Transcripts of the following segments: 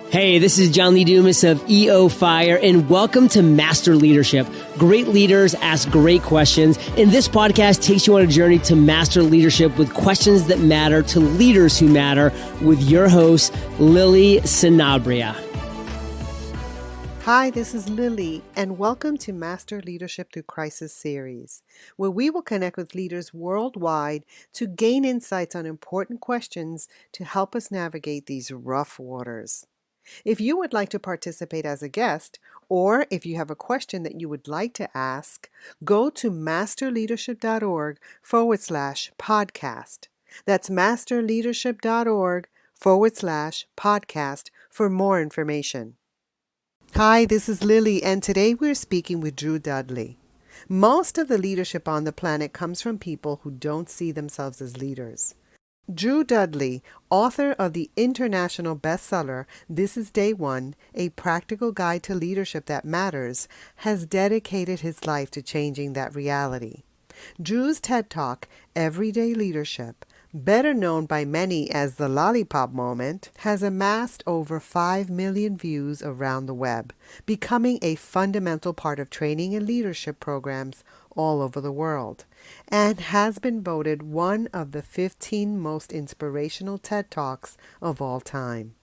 Hey, this is John Lee Dumas of EO Fire, and welcome to Master Leadership. Great leaders ask great questions, and this podcast takes you on a journey to master leadership with questions that matter to leaders who matter with your host, Lily Sanabria. Hi, this is Lily, and welcome to Master Leadership Through Crisis series, where we will connect with leaders worldwide to gain insights on important questions to help us navigate these rough waters. If you would like to participate as a guest, or if you have a question that you would like to ask, go to masterleadership.org/podcast. That's masterleadership.org/podcast for more information. Hi, this is Lily, and today we're speaking with Drew Dudley. Most of the leadership on the planet comes from people who don't see themselves as leaders. Drew Dudley, author of the international bestseller This is Day One, A Practical Guide to Leadership That Matters, has dedicated his life to changing that reality. Drew's TED Talk, Everyday Leadership, better known by many as the Lollipop Moment, has amassed over 5 million views around the web, becoming a fundamental part of training and leadership programs all over the world, and has been voted one of the 15 most inspirational TED Talks of all time.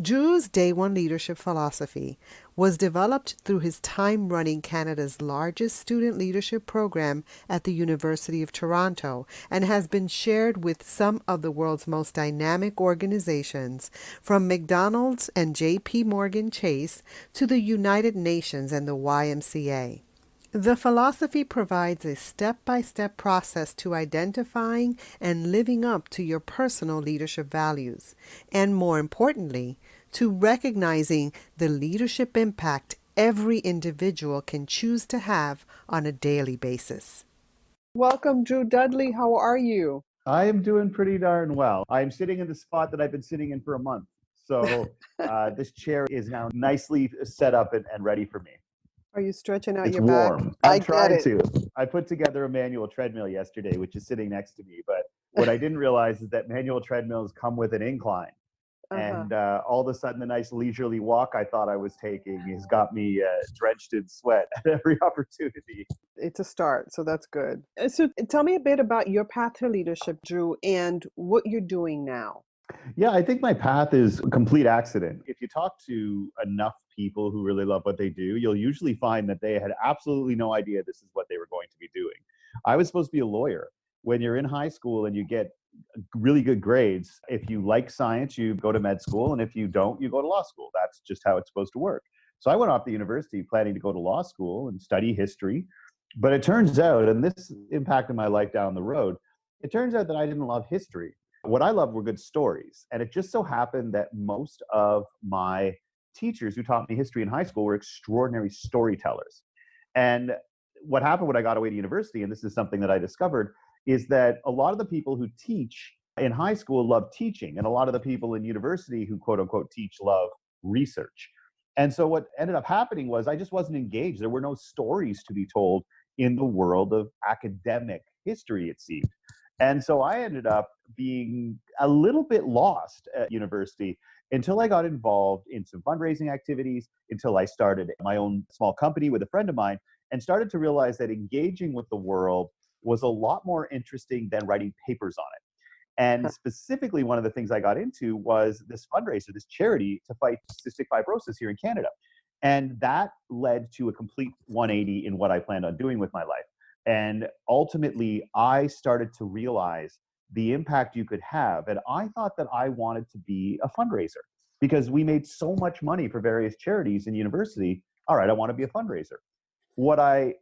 Drew's Day One leadership philosophy was developed through his time running Canada's largest student leadership program at the University of Toronto and has been shared with some of the world's most dynamic organizations, from McDonald's and J.P. Morgan Chase to the United Nations and the YMCA. The philosophy provides a step-by-step process to identifying and living up to your personal leadership values, and more importantly, to recognizing the leadership impact every individual can choose to have on a daily basis. Welcome, Drew Dudley. How are you? I am doing pretty darn well. I'm sitting in the spot that I've been sitting in for a month. So this chair is now nicely set up and ready for me. Are you stretching out It's your warm. back? I'm trying to. I put together a manual treadmill yesterday, which is sitting next to me. But what I didn't realize is that manual treadmills come with an incline. And all of a sudden, the nice leisurely walk I thought I was taking has got me drenched in sweat at every opportunity. It's a start, so that's good. So tell me a bit about your path to leadership, Drew, and what you're doing now. Yeah, I think my path is a complete accident. If you talk to enough people who really love what they do, you'll usually find that they had absolutely no idea this is what they were going to be doing. I was supposed to be a lawyer. When you're in high school and you get really good grades, if you like science, you go to med school, and if you don't, you go to law school. That's just how it's supposed to work. So I went off to university planning to go to law school and study history. But it turns out, and this impacted my life down the road, it turns out that I didn't love history. What I loved were good stories. And it just so happened that most of my teachers who taught me history in high school were extraordinary storytellers. And what happened when I got away to university, and this is something that I discovered, is that a lot of the people who teach in high school love teaching, and a lot of the people in university who quote unquote teach love research. And so what ended up happening was I just wasn't engaged. There were no stories to be told in the world of academic history, it seemed. And so I ended up being a little bit lost at university until I got involved in some fundraising activities, until I started my own small company with a friend of mine, and started to realize that engaging with the world was a lot more interesting than writing papers on it. And specifically, one of the things I got into was this fundraiser, this charity to fight cystic fibrosis here in Canada. And that led to a complete 180 in what I planned on doing with my life. And ultimately, I started to realize the impact you could have. And I thought that I wanted to be a fundraiser because we made so much money for various charities in university. All right, I want to be a fundraiser. What I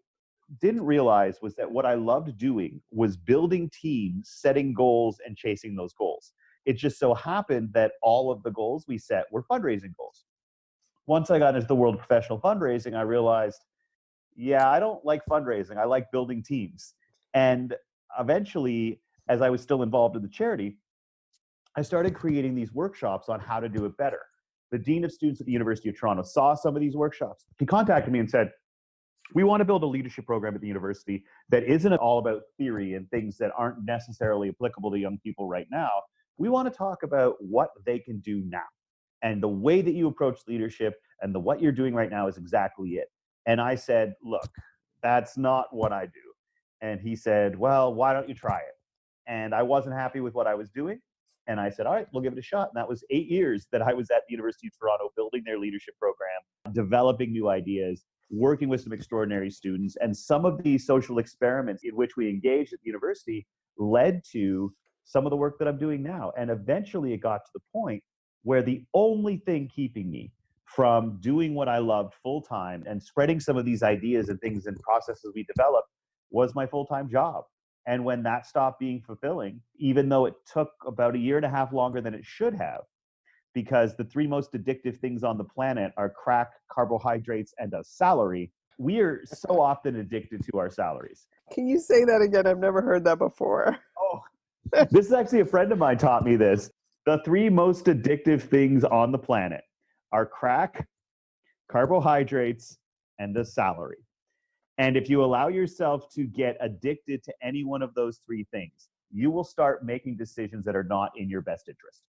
didn't realize was that what I loved doing was building teams, setting goals, and chasing those goals. It just so happened that all of the goals we set were fundraising goals. Once I got into the world of professional fundraising, I realized, yeah, I don't like fundraising. I like building teams. And eventually, as I was still involved in the charity, I started creating these workshops on how to do it better. The Dean of Students at the University of Toronto saw some of these workshops. He contacted me and said, we want to build a leadership program at the university that isn't all about theory and things that aren't necessarily applicable to young people right now. We want to talk about what they can do now. And the way that you approach leadership and what you're doing right now is exactly it. And I said, look, that's not what I do. And he said, well, why don't you try it? And I wasn't happy with what I was doing. And I said, all right, we'll give it a shot. And that was 8 years that I was at the University of Toronto building their leadership program, developing new ideas, working with some extraordinary students. And some of these social experiments in which we engaged at the university led to some of the work that I'm doing now. And eventually it got to the point where the only thing keeping me from doing what I loved full time and spreading some of these ideas and things and processes we developed was my full-time job. And when that stopped being fulfilling, even though it took about 1.5 years longer than it should have, because the 3 most addictive things on the planet are crack, carbohydrates, and a salary, we are so often addicted to our salaries. Can you say that again? I've never heard that before. Oh, this is actually a friend of mine taught me this. The 3 most addictive things on the planet are crack, carbohydrates, and a salary. And if you allow yourself to get addicted to any one of those 3 things, you will start making decisions that are not in your best interest.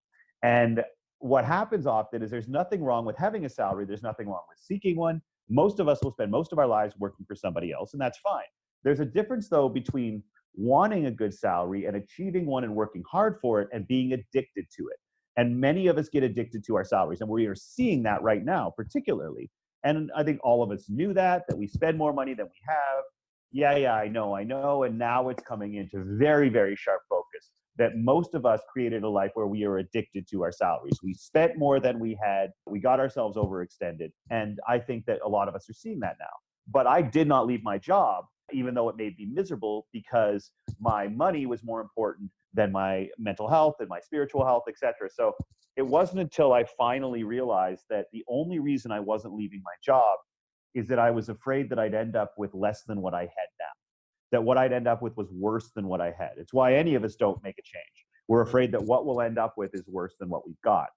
And what happens often is there's nothing wrong with having a salary. There's nothing wrong with seeking one. Most of us will spend most of our lives working for somebody else, and that's fine. There's a difference, though, between wanting a good salary and achieving one and working hard for it and being addicted to it. And many of us get addicted to our salaries, and we are seeing that right now, particularly. And I think all of us knew that we spend more money than we have. Yeah, I know. And now it's coming into very, very sharp focus that most of us created a life where we are addicted to our salaries. We spent more than we had. We got ourselves overextended. And I think that a lot of us are seeing that now. But I did not leave my job, even though it made me miserable, because my money was more important than my mental health and my spiritual health, etc. So it wasn't until I finally realized that the only reason I wasn't leaving my job is that I was afraid that I'd end up with less than what I had now, that what I'd end up with was worse than what I had. It's why any of us don't make a change. We're afraid that what we'll end up with is worse than what we've got.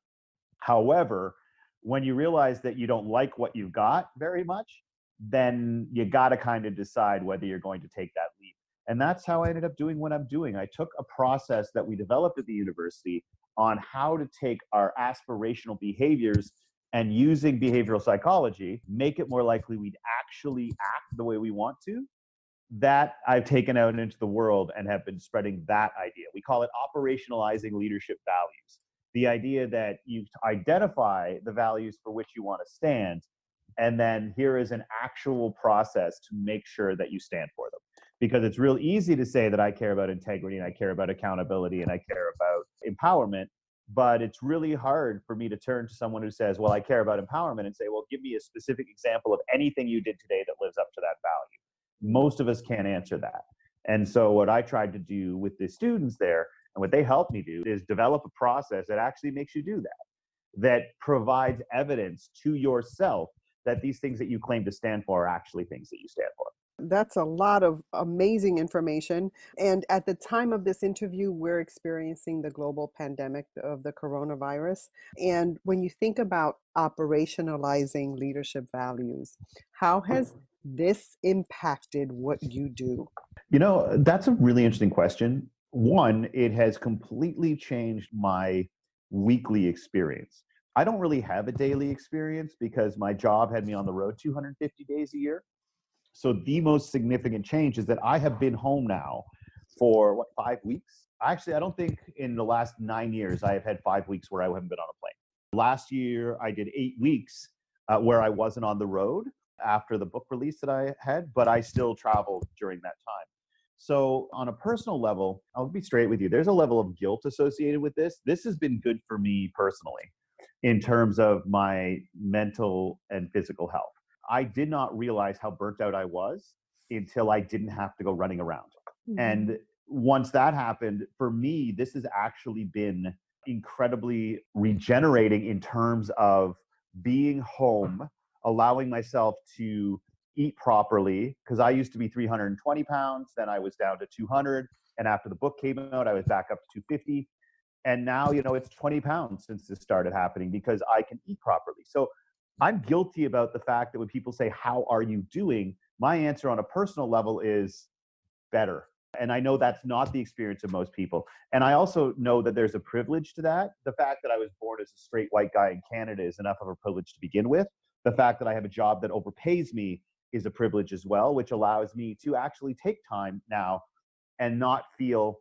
However, when you realize that you don't like what you got very much, then you got to kind of decide whether you're going to take that leap. And that's how I ended up doing what I'm doing. I took a process that we developed at the university on how to take our aspirational behaviors and using behavioral psychology, make it more likely we'd actually act the way we want to. That I've taken out into the world and have been spreading that idea. We call it operationalizing leadership values. The idea that you identify the values for which you want to stand, and then here is an actual process to make sure that you stand for them. Because it's real easy to say that I care about integrity and I care about accountability and I care about empowerment, but it's really hard for me to turn to someone who says, well, I care about empowerment, and say, well, give me a specific example of anything you did today that lives up to that value. Most of us can't answer that. And so what I tried to do with the students there, and what they helped me do, is develop a process that actually makes you do that provides evidence to yourself that these things that you claim to stand for are actually things that you stand for. That's a lot of amazing information. And at the time of this interview, we're experiencing the global pandemic of the coronavirus. And when you think about operationalizing leadership values, how has this impacted what you do? You know, that's a really interesting question. One, it has completely changed my weekly experience. I don't really have a daily experience because my job had me on the road 250 days a year. So the most significant change is that I have been home now for 5 weeks? Actually, I don't think in the last 9 years I have had 5 weeks where I haven't been on a plane. Last year, I did 8 weeks where I wasn't on the road after the book release that I had, but I still traveled during that time. So on a personal level, I'll be straight with you. There's a level of guilt associated with this. This has been good for me personally in terms of my mental and physical health. I did not realize how burnt out I was until I didn't have to go running around. Mm-hmm. And once that happened, for me, this has actually been incredibly regenerating in terms of being home, allowing myself to eat properly, because I used to be 320 pounds, then I was down to 200. And after the book came out, I was back up to 250. And now, it's 20 pounds since this started happening because I can eat properly. So I'm guilty about the fact that when people say, how are you doing? My answer on a personal level is better. And I know that's not the experience of most people. And I also know that there's a privilege to that. The fact that I was born as a straight white guy in Canada is enough of a privilege to begin with. The fact that I have a job that overpays me is a privilege as well, which allows me to actually take time now and not feel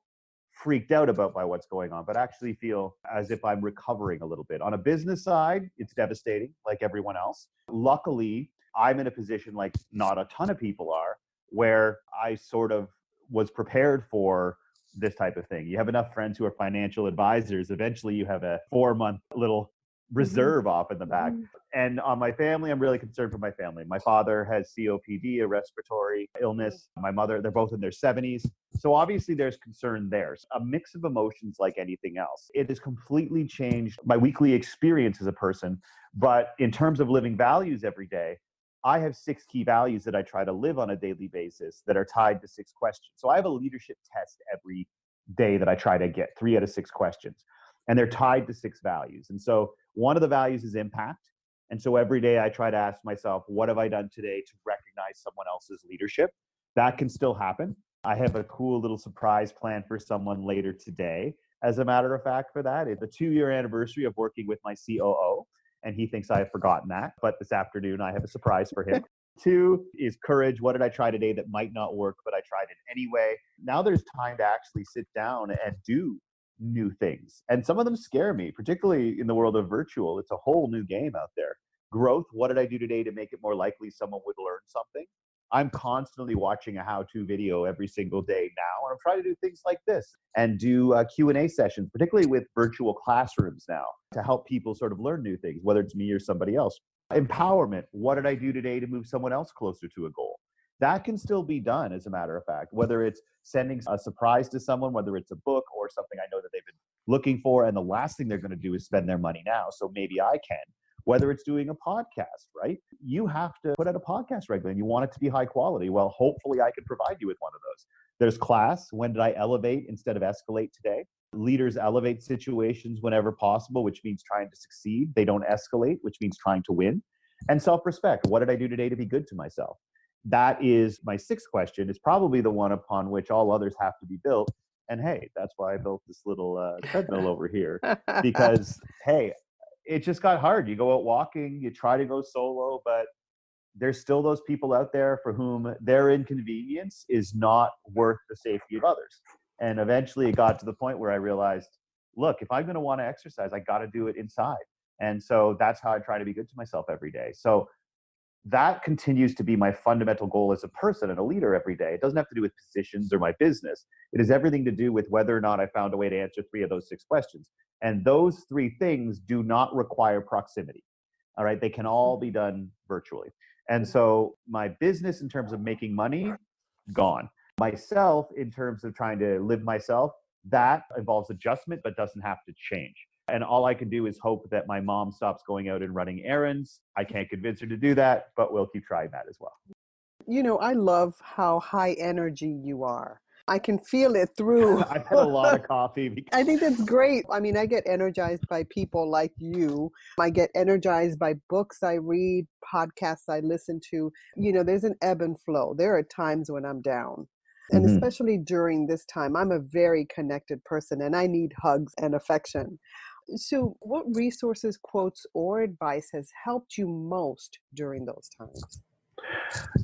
freaked out about by what's going on, but actually feel as if I'm recovering a little bit. On a business side, it's devastating like everyone else. Luckily, I'm in a position like not a ton of people are, where I sort of was prepared for this type of thing. You have enough friends who are financial advisors. Eventually you have a 4-month little reserve off in the back. And on my family, I'm really concerned for my family. My father has COPD, a respiratory illness. My mother, they're both in their 70s. So obviously there's concern there. A mix of emotions like anything else. It has completely changed my weekly experience as a person. But in terms of living values every day, I have 6 key values that I try to live on a daily basis that are tied to 6 questions. So I have a leadership test every day that I try to get 3 out of 6 questions, and they're tied to 6 values. And so one of the values is impact. And so every day I try to ask myself, what have I done today to recognize someone else's leadership? That can still happen. I have a cool little surprise plan for someone later today, as a matter of fact, for that. It's the 2-year anniversary of working with my COO. And he thinks I have forgotten that. But this afternoon, I have a surprise for him. 2 is courage. What did I try today that might not work, but I tried it anyway? Now there's time to actually sit down and do new things. And some of them scare me, particularly in the world of virtual. It's a whole new game out there. Growth. What did I do today to make it more likely someone would learn something? I'm constantly watching a how-to video every single day now, and I'm trying to do things like this and do Q&A sessions, particularly with virtual classrooms now, to help people sort of learn new things, whether it's me or somebody else. Empowerment. What did I do today to move someone else closer to a goal? That can still be done, as a matter of fact, whether it's sending a surprise to someone, whether it's a book or something I know that they've been looking for, and the last thing they're going to do is spend their money now, so maybe I can. Whether it's doing a podcast, right? You have to put out a podcast regularly and you want it to be high quality. Well, hopefully I can provide you with one of those. There's class. When did I elevate instead of escalate today? Leaders elevate situations whenever possible, which means trying to succeed. They don't escalate, which means trying to win. And self-respect. What did I do today to be good to myself? That is my 6th question. It's probably the one upon which all others have to be built. And hey, that's why I built this little treadmill over here. Because, hey, it just got hard. You go out walking, you try to go solo, but there's still those people out there for whom their inconvenience is not worth the safety of others. And eventually it got to the point where I realized, look, if I'm going to want to exercise, I got to do it inside. And so that's how I try to be good to myself every day. So that continues to be my fundamental goal as a person and a leader every day. It doesn't have to do with positions or my business. It has everything to do with whether or not I found a way to answer 3 of those 6 questions. And those 3 things do not require proximity. All right. They can all be done virtually. And so my business in terms of making money, gone. Myself in terms of trying to live myself, that involves adjustment, but doesn't have to change. And all I can do is hope that my mom stops going out and running errands. I can't convince her to do that, but we'll keep trying that as well. You know, I love how high energy you are. I can feel it through. I've had a lot of coffee. I think that's great. I mean, I get energized by people like you. I get energized by books I read, podcasts I listen to. You know, there's an ebb and flow. There are times when I'm down. And especially during this time, I'm a very connected person and I need hugs and affection. So what resources, quotes, or advice has helped you most during those times?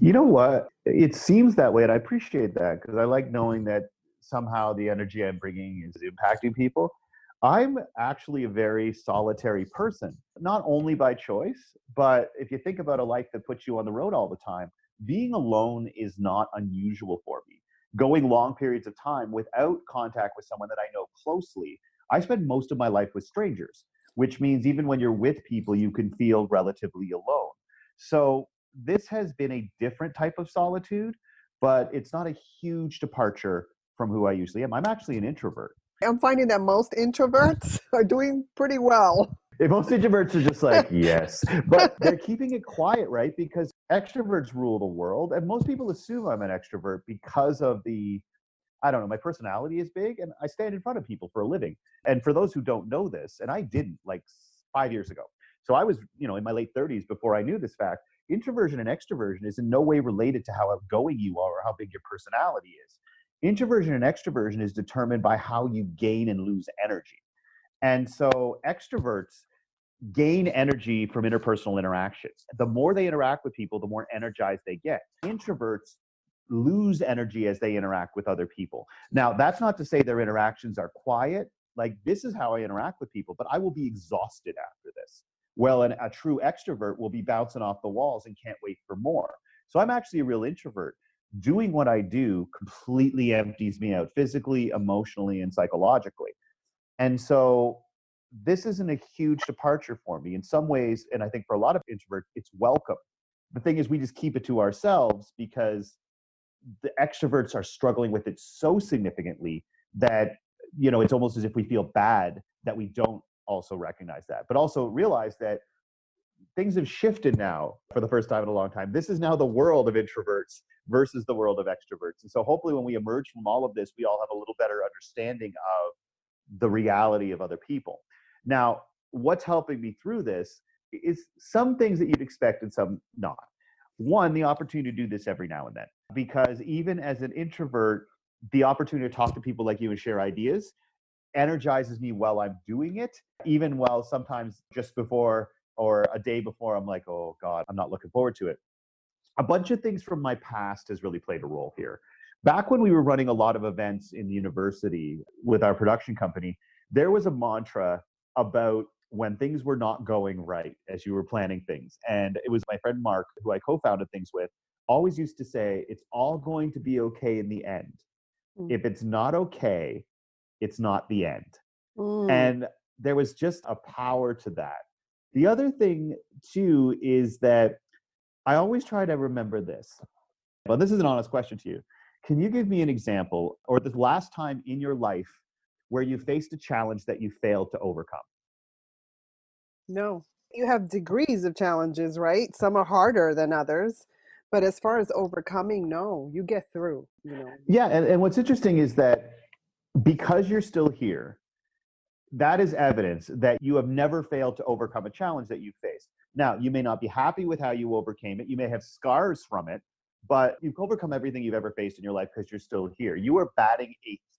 You know what? It seems that way, and I appreciate that because I like knowing that somehow the energy I'm bringing is impacting people. I'm actually a very solitary person, not only by choice, but if you think about a life that puts you on the road all the time, being alone is not unusual for me. Going long periods of time without contact with someone that I know closely, I spend most of my life with strangers, which means even when you're with people, you can feel relatively alone. So this has been a different type of solitude, but it's not a huge departure from who I usually am. I'm actually an introvert. I'm finding that most introverts are doing pretty well. And most introverts are just like, yes, but they're keeping it quiet, right? Because extroverts rule the world. And most people assume I'm an extrovert because of I don't know, my personality is big and I stand in front of people for a living. And for those who don't know this, and I didn't like 5 years ago. So I was, in my late 30s before I knew this fact. Introversion and extroversion is in no way related to how outgoing you are or how big your personality is. Introversion and extroversion is determined by how you gain and lose energy. And so extroverts gain energy from interpersonal interactions. The more they interact with people, the more energized they get. Introverts lose energy as they interact with other people. Now, that's not to say their interactions are quiet. Like, this is how I interact with people, but I will be exhausted after this. Well, a true extrovert will be bouncing off the walls and can't wait for more. So I'm actually a real introvert. Doing what I do completely empties me out physically, emotionally, and psychologically. And so this isn't a huge departure for me in some ways. And I think for a lot of introverts, it's welcome. The thing is, we just keep it to ourselves because the extroverts are struggling with it so significantly that, it's almost as if we feel bad that we don't also recognize that, but also realize that things have shifted now for the first time in a long time. This is now the world of introverts versus the world of extroverts. And so hopefully when we emerge from all of this, we all have a little better understanding of the reality of other people. Now, what's helping me through this is some things that you'd expect and some not. One, the opportunity to do this every now and then, because even as an introvert, the opportunity to talk to people like you and share ideas energizes me while I'm doing it, even while sometimes just before or a day before, I'm like, oh God, I'm not looking forward to it. A bunch of things from my past has really played a role here. Back when we were running a lot of events in the university with our production company, there was a mantra about when things were not going right as you were planning things. And it was my friend Mark, who I co-founded things with, always used to say, it's all going to be okay in the end. If it's not okay, it's not the end. And there was just a power to that. The other thing too is that I always try to remember this. Well, this is an honest question to you. Can you give me an example or the last time in your life where you faced a challenge that you failed to overcome? No. You have degrees of challenges, right? Some are harder than others. But as far as overcoming, no, you get through. Yeah, and what's interesting is that because you're still here, that is evidence that you have never failed to overcome a challenge that you faced. Now, you may not be happy with how you overcame it. You may have scars from it, but you've overcome everything you've ever faced in your life because you're still here. You are batting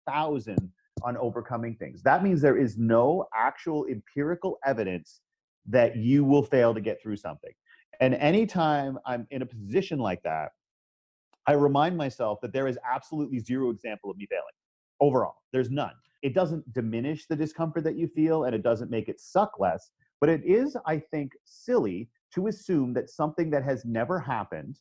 1,000 on overcoming things. That means there is no actual empirical evidence that you will fail to get through something. And anytime I'm in a position like that, I remind myself that there is absolutely zero example of me failing overall. There's none. It doesn't diminish the discomfort that you feel and it doesn't make it suck less, but it is, I think, silly to assume that something that has never happened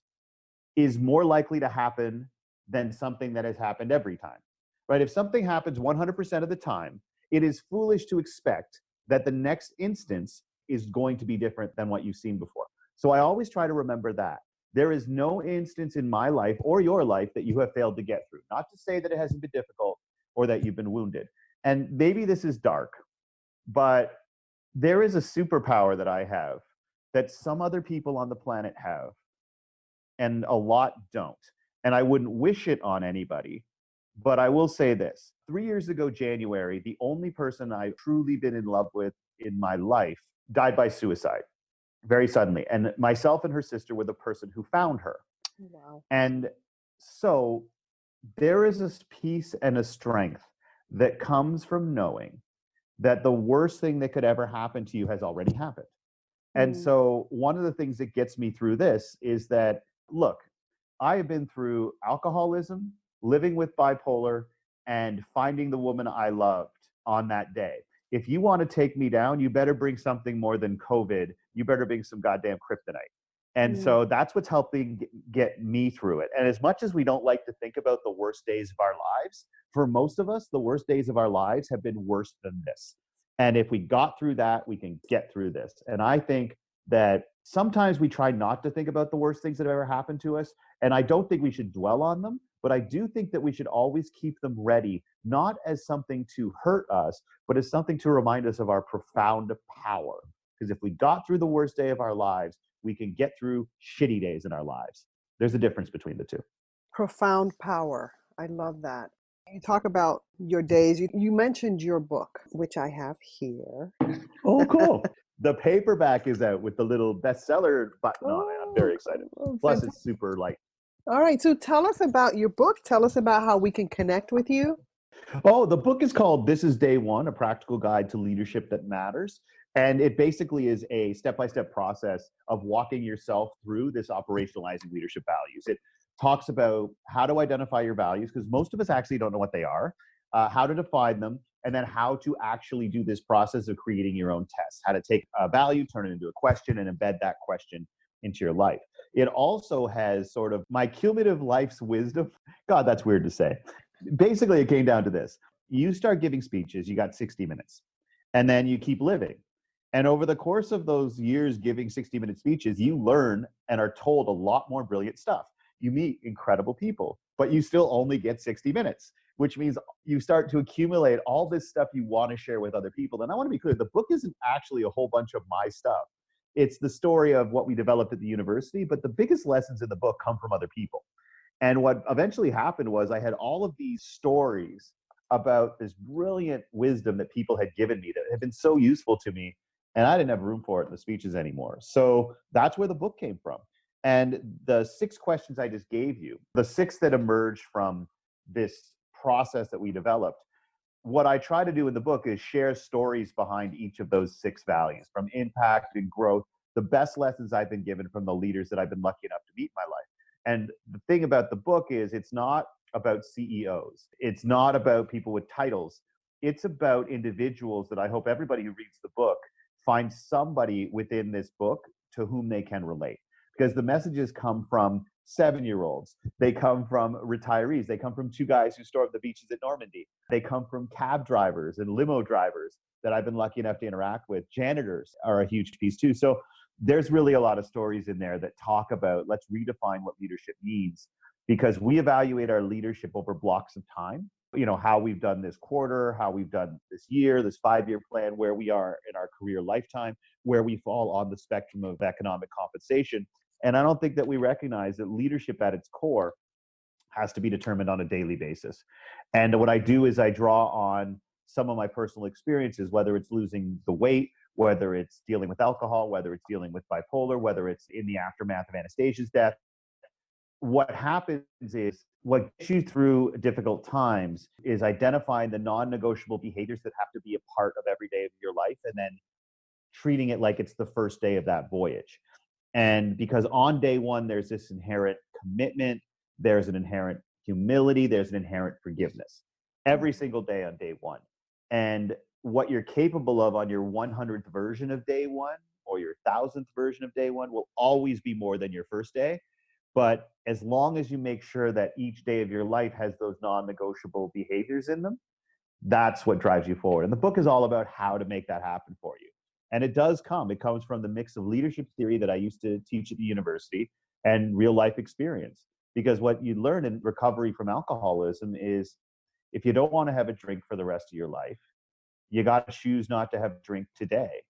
is more likely to happen than something that has happened every time, right? If something happens 100% of the time, it is foolish to expect that the next instance is going to be different than what you've seen before. So I always try to remember that. There is no instance in my life or your life that you have failed to get through. Not to say that it hasn't been difficult or that you've been wounded. And maybe this is dark, but there is a superpower that I have that some other people on the planet have, and a lot don't. And I wouldn't wish it on anybody, but I will say this. 3 years ago, January, the only person I've truly been in love with in my life died by suicide very suddenly. And myself and her sister were the person who found her. Wow. And so there is a peace and a strength that comes from knowing that the worst thing that could ever happen to you has already happened. And so one of the things that gets me through this is that, look, I have been through alcoholism, living with bipolar, and finding the woman I loved on that day. If you want to take me down, you better bring something more than COVID. You better bring some goddamn kryptonite. And so that's what's helping get me through it. And as much as we don't like to think about the worst days of our lives, for most of us, the worst days of our lives have been worse than this. And if we got through that, we can get through this. And I think that sometimes we try not to think about the worst things that have ever happened to us. And I don't think we should dwell on them, but I do think that we should always keep them ready, not as something to hurt us, but as something to remind us of our profound power. Because if we got through the worst day of our lives, we can get through shitty days in our lives. There's a difference between the two. Profound power. I love that. You talk about your days. You mentioned your book, which I have here. Oh, cool. The paperback is out with the little bestseller button on it. I'm very excited. Plus, it's super light. All right. So tell us about your book. Tell us about how we can connect with you. Oh, the book is called This is Day One, A Practical Guide to Leadership That Matters. And it basically is a step-by-step process of walking yourself through this operationalizing leadership values. It talks about how to identify your values, because most of us actually don't know what they are, how to define them, and then how to actually do this process of creating your own test, how to take a value, turn it into a question, and embed that question into your life. It also has sort of my cumulative life's wisdom. God, that's weird to say. Basically, it came down to this. You start giving speeches, you got 60 minutes, and then you keep living. And over the course of those years giving 60-minute speeches, you learn and are told a lot more brilliant stuff. You meet incredible people, but you still only get 60 minutes, which means you start to accumulate all this stuff you want to share with other people. And I want to be clear, the book isn't actually a whole bunch of my stuff. It's the story of what we developed at the university, but the biggest lessons in the book come from other people. And what eventually happened was I had all of these stories about this brilliant wisdom that people had given me that had been so useful to me. And I didn't have room for it in the speeches anymore. So that's where the book came from. And the 6 questions I just gave you, the 6 that emerged from this process that we developed, what I try to do in the book is share stories behind each of those 6 values, from impact and growth, the best lessons I've been given from the leaders that I've been lucky enough to meet in my life. And the thing about the book is it's not about CEOs. It's not about people with titles. It's about individuals that I hope everybody who reads the book finds somebody within this book to whom they can relate. Because the messages come from 7-year-olds. They come from retirees. They come from 2 guys who stormed the beaches at Normandy. They come from cab drivers and limo drivers that I've been lucky enough to interact with. Janitors are a huge piece too. So there's really a lot of stories in there that talk about, let's redefine what leadership means, because we evaluate our leadership over blocks of time. You know, how we've done this quarter, how we've done this year, this 5-year plan, where we are in our career lifetime, where we fall on the spectrum of economic compensation. And I don't think that we recognize that leadership at its core has to be determined on a daily basis. And what I do is I draw on some of my personal experiences, whether it's losing the weight, whether it's dealing with alcohol, whether it's dealing with bipolar, whether it's in the aftermath of Anastasia's death. What happens is what gets you through difficult times is identifying the non-negotiable behaviors that have to be a part of every day of your life, and then treating it like it's the first day of that voyage. And because on day one, there's this inherent commitment, there's an inherent humility, there's an inherent forgiveness every single day on day one. And what you're capable of on your 100th version of day one or your 1000th version of day one will always be more than your first day. But as long as you make sure that each day of your life has those non-negotiable behaviors in them, that's what drives you forward. And the book is all about how to make that happen for you. And it comes from the mix of leadership theory that I used to teach at the university and real life experience. Because what you learn in recovery from alcoholism is if you don't want to have a drink for the rest of your life, you got to choose not to have a drink today.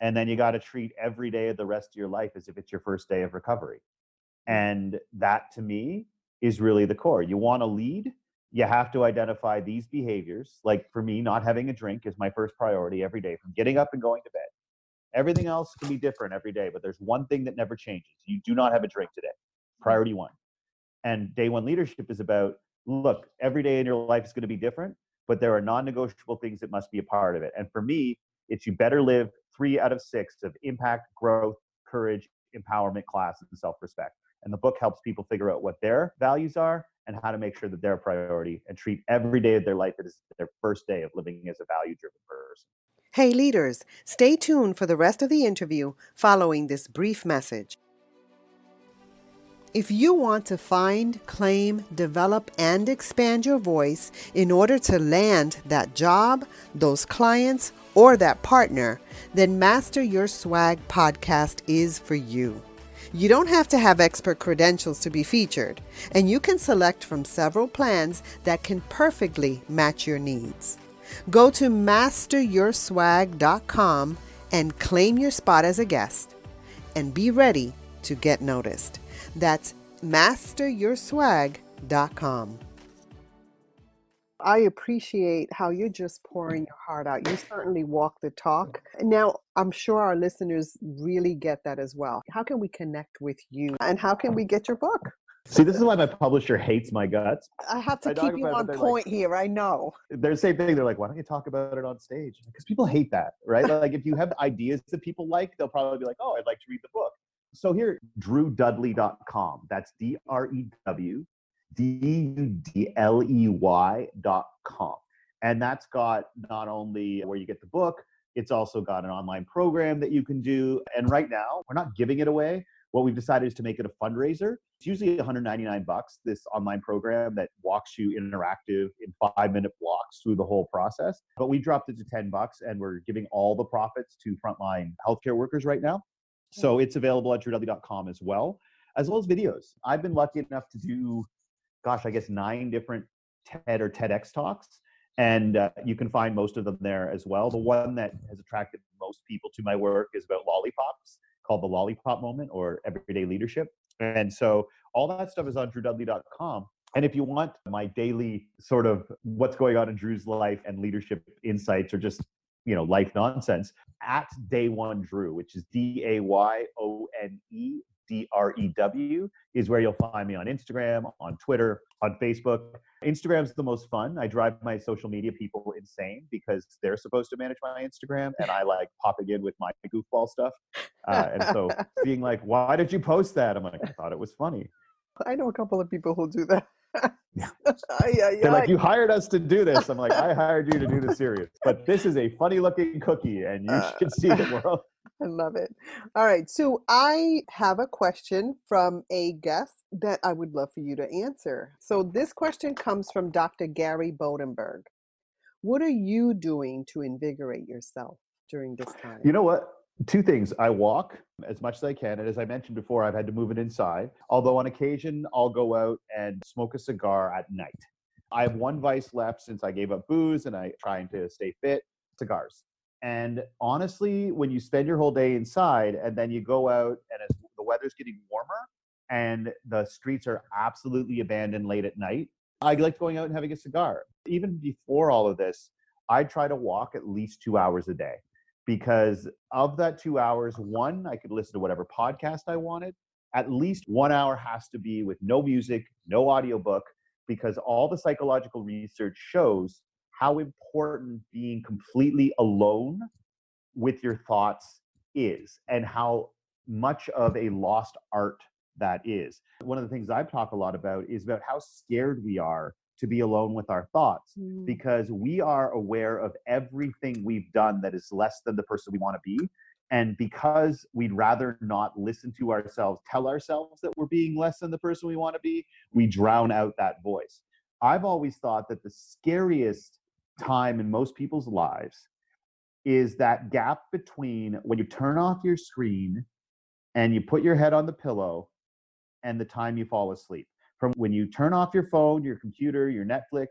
And then you got to treat every day of the rest of your life as if it's your first day of recovery. And that to me is really the core. You want to lead, you have to identify these behaviors. Like for me, not having a drink is my first priority every day, from getting up and going to bed. Everything else can be different every day, but there's one thing that never changes. You do not have a drink today. Priority 1. And day one leadership is about, look, every day in your life is going to be different, but there are non-negotiable things that must be a part of it. And for me, it's you better live 3 out of 6 of impact, growth, courage, empowerment, class, and self-respect. And the book helps people figure out what their values are and how to make sure that they're a priority and treat every day of their life as their first day of living as a value-driven person. Hey, leaders, stay tuned for the rest of the interview following this brief message. If you want to find, claim, develop, and expand your voice in order to land that job, those clients, or that partner, then Master Your Swag podcast is for you. You don't have to have expert credentials to be featured, and you can select from several plans that can perfectly match your needs. Go to masteryourswag.com and claim your spot as a guest, and be ready to get noticed. That's masteryourswag.com. I appreciate how you're just pouring your heart out. You certainly walk the talk. Now, I'm sure our listeners really get that as well. How can we connect with you, and how can we get your book? See, this is why my publisher hates my guts. I have to I talk keep you about it, on but they're point here. I know. they're the same thing. They're like, why don't you talk about it on stage? Because people hate that, right? Like if you have ideas that people like, they'll probably be like, oh, I'd like to read the book. So here, drewdudley.com. That's DREWDUDLEY.com. And that's got not only where you get the book, it's also got an online program that you can do. And right now, we're not giving it away. What we've decided is to make it a fundraiser. It's usually $199, this online program that walks you interactive in 5-minute blocks through the whole process. But we dropped it to $10 and we're giving all the profits to frontline healthcare workers right now. So it's available at drewdudley.com as well as videos. I've been lucky enough to do, 9 different TED or TEDx talks. And you can find most of them there as well. The one that has attracted most people to my work is about lollipops, called the Lollipop Moment or Everyday Leadership. And so all that stuff is on drewdudley.com. And if you want my daily sort of what's going on in Drew's life and leadership insights or just, life nonsense, at Day One Drew, which is DAYONEDREW, is where you'll find me on Instagram, on Twitter, on Facebook. Instagram's the most fun. I drive my social media people insane because they're supposed to manage my Instagram and I like popping in with my goofball stuff. And so being like, why did you post that? I'm like, I thought it was funny. I know a couple of people who do that. Yeah. They're like, you hired us to do this. I'm like, I hired you to do the series. But this is a funny looking cookie and you should see it, world. I love it. All right. So I have a question from a guest that I would love for you to answer. So this question comes from Dr. Gary Bodenberg. What are you doing to invigorate yourself during this time? You know what? 2 things. I walk as much as I can. And as I mentioned before, I've had to move it inside. Although on occasion, I'll go out and smoke a cigar at night. I have one vice left since I gave up booze and I'm trying to stay fit, cigars. And honestly, when you spend your whole day inside and then you go out and as the weather's getting warmer and the streets are absolutely abandoned late at night, I like going out and having a cigar. Even before all of this, I try to walk at least 2 hours a day. Because of that 2 hours, one, I could listen to whatever podcast I wanted. At least 1 hour has to be with no music, no audiobook, because all the psychological research shows how important being completely alone with your thoughts is and how much of a lost art that is. One of the things I've talked a lot about is about how scared we are to be alone with our thoughts because we are aware of everything we've done that is less than the person we want to be. And because we'd rather not listen to ourselves, tell ourselves that we're being less than the person we want to be, we drown out that voice. I've always thought that the scariest time in most people's lives is that gap between when you turn off your screen and you put your head on the pillow and the time you fall asleep. From when you turn off your phone, your computer, your Netflix,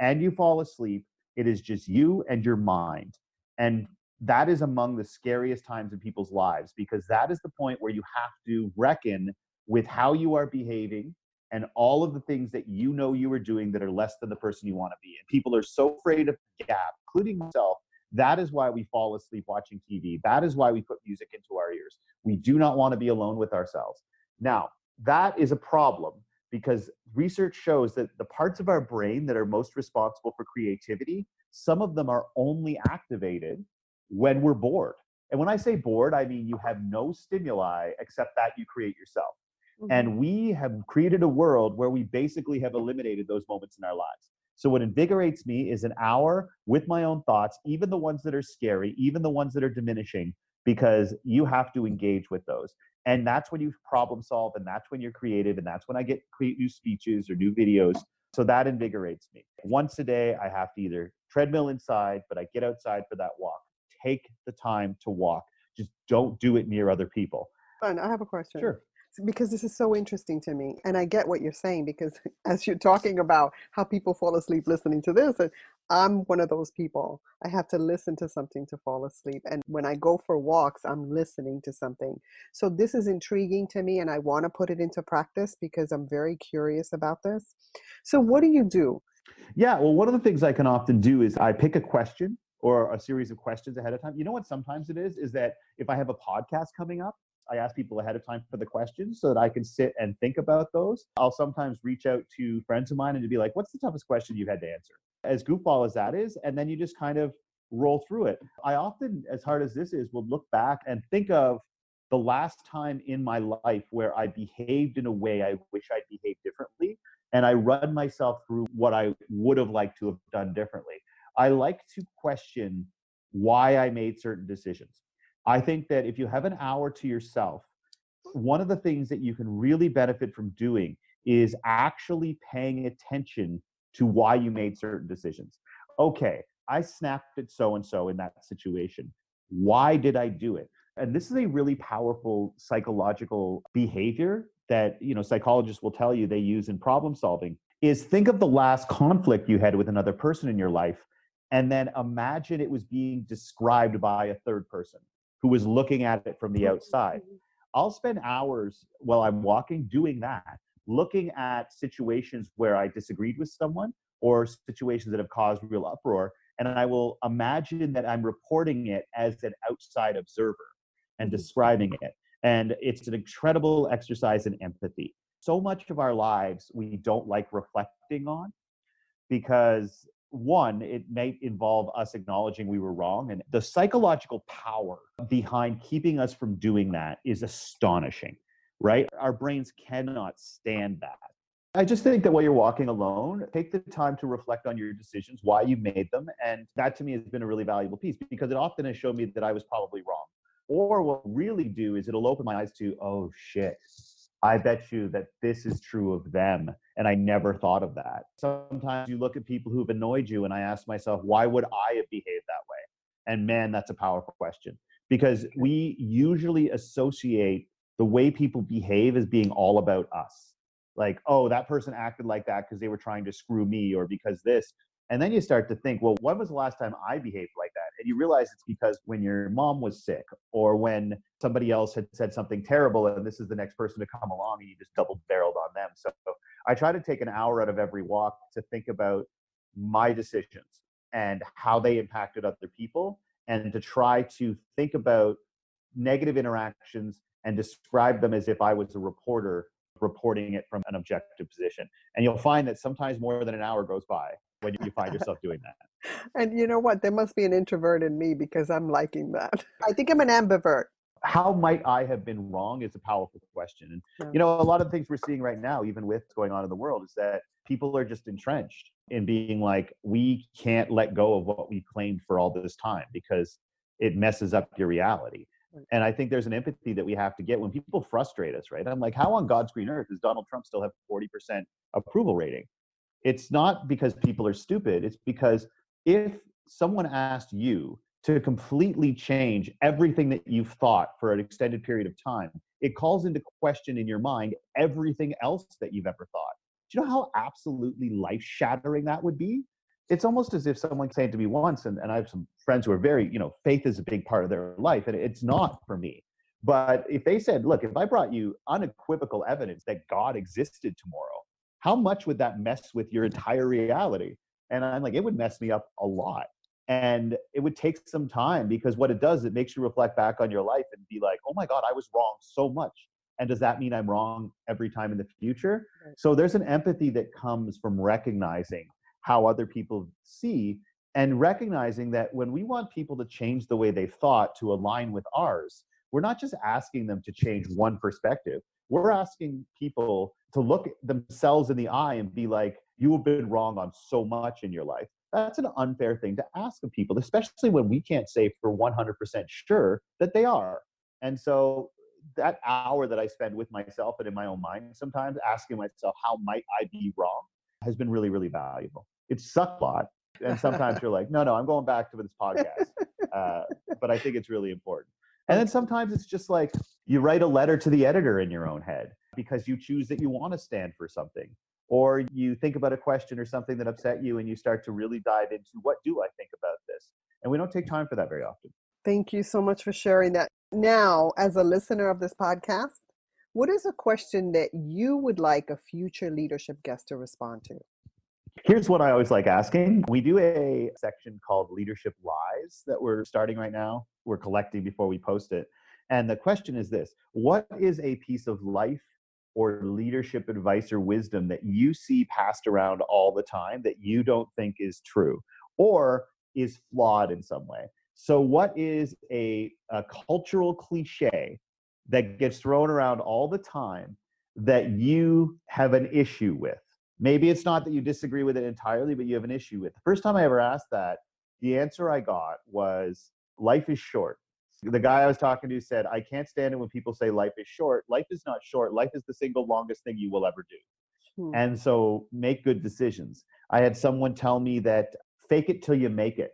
and you fall asleep, it is just you and your mind. And that is among the scariest times in people's lives because that is the point where you have to reckon with how you are behaving and all of the things that you know you are doing that are less than the person you want to be. And people are so afraid of the gap, including myself. That is why we fall asleep watching TV. That is why we put music into our ears. We do not want to be alone with ourselves. Now, that is a problem because research shows that the parts of our brain that are most responsible for creativity, some of them are only activated when we're bored. And when I say bored, I mean you have no stimuli except that you create yourself. And we have created a world where we basically have eliminated those moments in our lives. So what invigorates me is an hour with my own thoughts, even the ones that are scary, even the ones that are diminishing, because you have to engage with those. And that's when you problem solve, and that's when you're creative, and that's when I create new speeches or new videos. So that invigorates me. Once a day, I have to either treadmill inside, but I get outside for that walk. Take the time to walk. Just don't do it near other people. Fun. I have a question. Sure. Because this is so interesting to me. And I get what you're saying, because as you're talking about how people fall asleep listening to this, and I'm one of those people. I have to listen to something to fall asleep. And when I go for walks, I'm listening to something. So this is intriguing to me, and I want to put it into practice because I'm very curious about this. So what do you do? Yeah, well, one of the things I can often do is I pick a question or a series of questions ahead of time. You know what sometimes it is that if I have a podcast coming up, I ask people ahead of time for the questions so that I can sit and think about those. I'll sometimes reach out to friends of mine and to be like, what's the toughest question you've had to answer? As goofball as that is, and then you just kind of roll through it. I often, as hard as this is, will look back and think of the last time in my life where I behaved in a way I wish I'd behaved differently. And I run myself through what I would have liked to have done differently. I like to question why I made certain decisions. I think that if you have an hour to yourself, one of the things that you can really benefit from doing is actually paying attention to why you made certain decisions. Okay, I snapped at so-and-so in that situation. Why did I do it? And this is a really powerful psychological behavior that, psychologists will tell you they use in problem solving, is think of the last conflict you had with another person in your life, and then imagine it was being described by a third person who was looking at it from the outside. I'll spend hours while I'm walking doing that, looking at situations where I disagreed with someone or situations that have caused real uproar, and I will imagine that I'm reporting it as an outside observer and describing it. And it's an incredible exercise in empathy. So much of our lives we don't like reflecting on because, one, it may involve us acknowledging we were wrong. And the psychological power behind keeping us from doing that is astonishing, right? Our brains cannot stand that. I just think that while you're walking alone, take the time to reflect on your decisions, why you made them. And that to me has been a really valuable piece because it often has shown me that I was probably wrong. Or what it'll really do is it'll open my eyes to, oh shit, I bet you that this is true of them. And I never thought of that. Sometimes you look at people who've annoyed you and I ask myself, why would I have behaved that way? And man, that's a powerful question because we usually associate the way people behave as being all about us. Like, oh, that person acted like that because they were trying to screw me or because this. And then you start to think, well, when was the last time I behaved like that? And you realize it's because when your mom was sick or when somebody else had said something terrible and this is the next person to come along and you just double barreled on them. So I try to take an hour out of every walk to think about my decisions and how they impacted other people and to try to think about negative interactions and describe them as if I was a reporter reporting it from an objective position. And you'll find that sometimes more than an hour goes by when you find yourself doing that. And you know what? There must be an introvert in me because I'm liking that. I think I'm an ambivert. How might I have been wrong is a powerful question. And, a lot of the things we're seeing right now, even with what's going on in the world, is that people are just entrenched in being like, we can't let go of what we claimed for all this time because it messes up your reality. And I think there's an empathy that we have to get when people frustrate us, right? I'm like, how on God's green earth does Donald Trump still have 40% approval rating? It's not because people are stupid. It's because if someone asked you to completely change everything that you've thought for an extended period of time, it calls into question in your mind everything else that you've ever thought. Do you know how absolutely life-shattering that would be? It's almost as if someone said to me once, and I have some friends who are very, faith is a big part of their life, and it's not for me. But if they said, look, if I brought you unequivocal evidence that God existed tomorrow, how much would that mess with your entire reality? And I'm like, it would mess me up a lot. And it would take some time because what it does, it makes you reflect back on your life and be like, oh my God, I was wrong so much. And does that mean I'm wrong every time in the future? Right. So there's an empathy that comes from recognizing how other people see and recognizing that when we want people to change the way they've thought to align with ours, we're not just asking them to change one perspective. We're asking people to look themselves in the eye and be like, you have been wrong on so much in your life. That's an unfair thing to ask of people, especially when we can't say for 100% sure that they are. And so that hour that I spend with myself and in my own mind, sometimes asking myself, how might I be wrong, has been really, really valuable. It sucked a lot. And sometimes you're like, no, I'm going back to this podcast. But I think it's really important. And then sometimes it's just like you write a letter to the editor in your own head because you choose that you want to stand for something. Or you think about a question or something that upset you and you start to really dive into what do I think about this? And we don't take time for that very often. Thank you so much for sharing that. Now, as a listener of this podcast, what is a question that you would like a future leadership guest to respond to? Here's what I always like asking. We do a section called Leadership Lies that we're starting right now. We're collecting before we post it. And the question is this: what is a piece of life or leadership advice or wisdom that you see passed around all the time that you don't think is true or is flawed in some way? So what is a cultural cliche that gets thrown around all the time that you have an issue with? Maybe it's not that you disagree with it entirely, but you have an issue with. The first time I ever asked that, the answer I got was, life is short. The guy I was talking to said, I can't stand it when people say life is short. Life is not short. Life is the single longest thing you will ever do. And so make good decisions. I had someone tell me that fake it till you make it.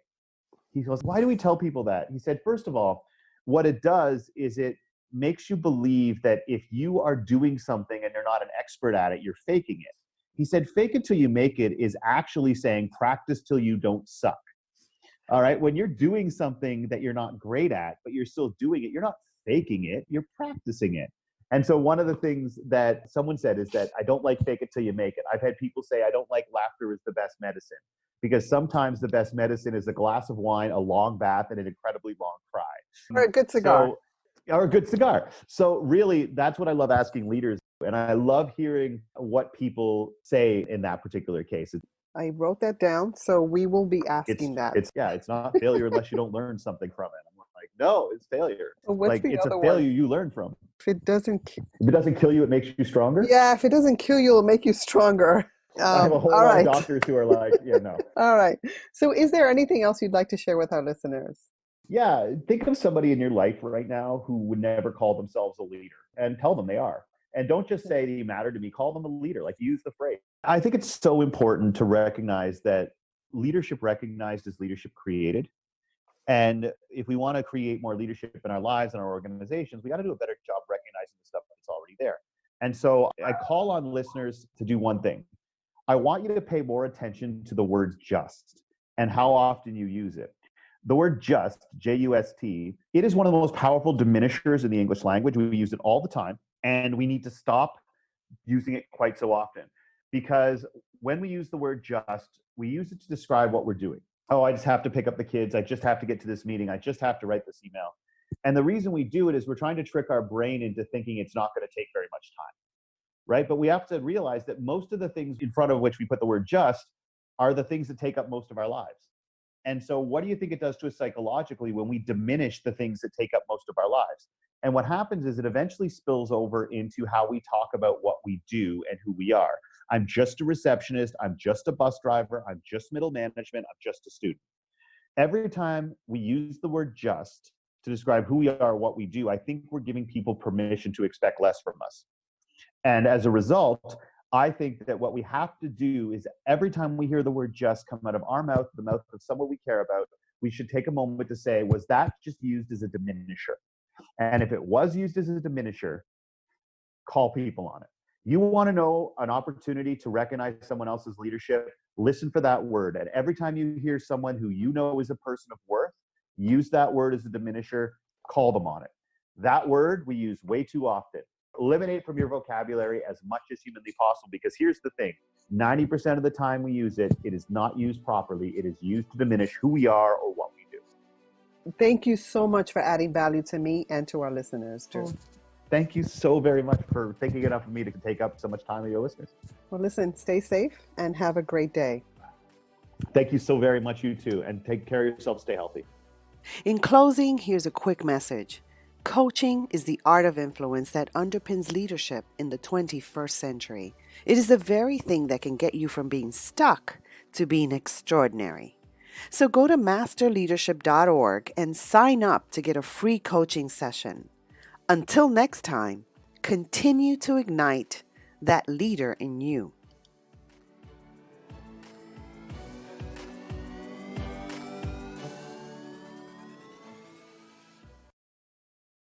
He goes, why do we tell people that? He said, first of all, what it does is it makes you believe that if you are doing something and you're not an expert at it, you're faking it. He said, fake it till you make it is actually saying practice till you don't suck. All right. When you're doing something that you're not great at, but you're still doing it, you're not faking it, you're practicing it. And so one of the things that someone said is that I don't like fake it till you make it. I've had people say I don't like laughter is the best medicine, because sometimes the best medicine is a glass of wine, a long bath, and an incredibly long cry. Or a good cigar. Or a good cigar. So really, that's what I love asking leaders. And I love hearing what people say in that particular case. I wrote that down, so we will be asking that. It's not failure unless you don't learn something from it. I'm like, no, it's failure. So what's like the it's other a failure one? you learn from. If it doesn't kill you, it makes you stronger. Yeah, if it doesn't kill you, it'll make you stronger. I have a whole lot of doctors who are like, yeah, no. All right. So is there anything else you'd like to share with our listeners? Yeah, think of somebody in your life right now who would never call themselves a leader, and tell them they are. And don't just say you matter to me, call them a leader, like use the phrase. I think it's so important to recognize that leadership recognized is leadership created. And if we want to create more leadership in our lives and our organizations, we got to do a better job recognizing the stuff that's already there. And so I call on listeners to do one thing. I want you to pay more attention to the word just and how often you use it. The word just, J-U-S-T, it is one of the most powerful diminishers in the English language. We use it all the time, and we need to stop using it quite so often. Because when we use the word just, we use it to describe what we're doing. Oh, I just have to pick up the kids. I just have to get to this meeting. I just have to write this email. And the reason we do it is we're trying to trick our brain into thinking it's not going to take very much time, right? But we have to realize that most of the things in front of which we put the word just are the things that take up most of our lives. And so what do you think it does to us psychologically when we diminish the things that take up most of our lives? And what happens is it eventually spills over into how we talk about what we do and who we are. I'm just a receptionist. I'm just a bus driver. I'm just middle management. I'm just a student. Every time we use the word just to describe who we are, what we do, I think we're giving people permission to expect less from us. And as a result, I think that what we have to do is every time we hear the word just come out of our mouth, the mouth of someone we care about, we should take a moment to say, was that just used as a diminisher? And if it was used as a diminisher, call people on it. You want to know an opportunity to recognize someone else's leadership, listen for that word. And every time you hear someone who you know is a person of worth, use that word as a diminisher, call them on it. That word we use way too often. Eliminate from your vocabulary as much as humanly possible, because here's the thing, 90% of the time we use it, it is not used properly. It is used to diminish who we are or what we do. Thank you so much for adding value to me and to our listeners, Drew. Thank you so very much for thinking enough of me to take up so much time with your listeners. Well, listen, stay safe and have a great day. Thank you so very much, you too, and take care of yourself, stay healthy. In closing, here's a quick message. Coaching is the art of influence that underpins leadership in the 21st century. It is the very thing that can get you from being stuck to being extraordinary. So go to masterleadership.org and sign up to get a free coaching session. Until next time, continue to ignite that leader in you.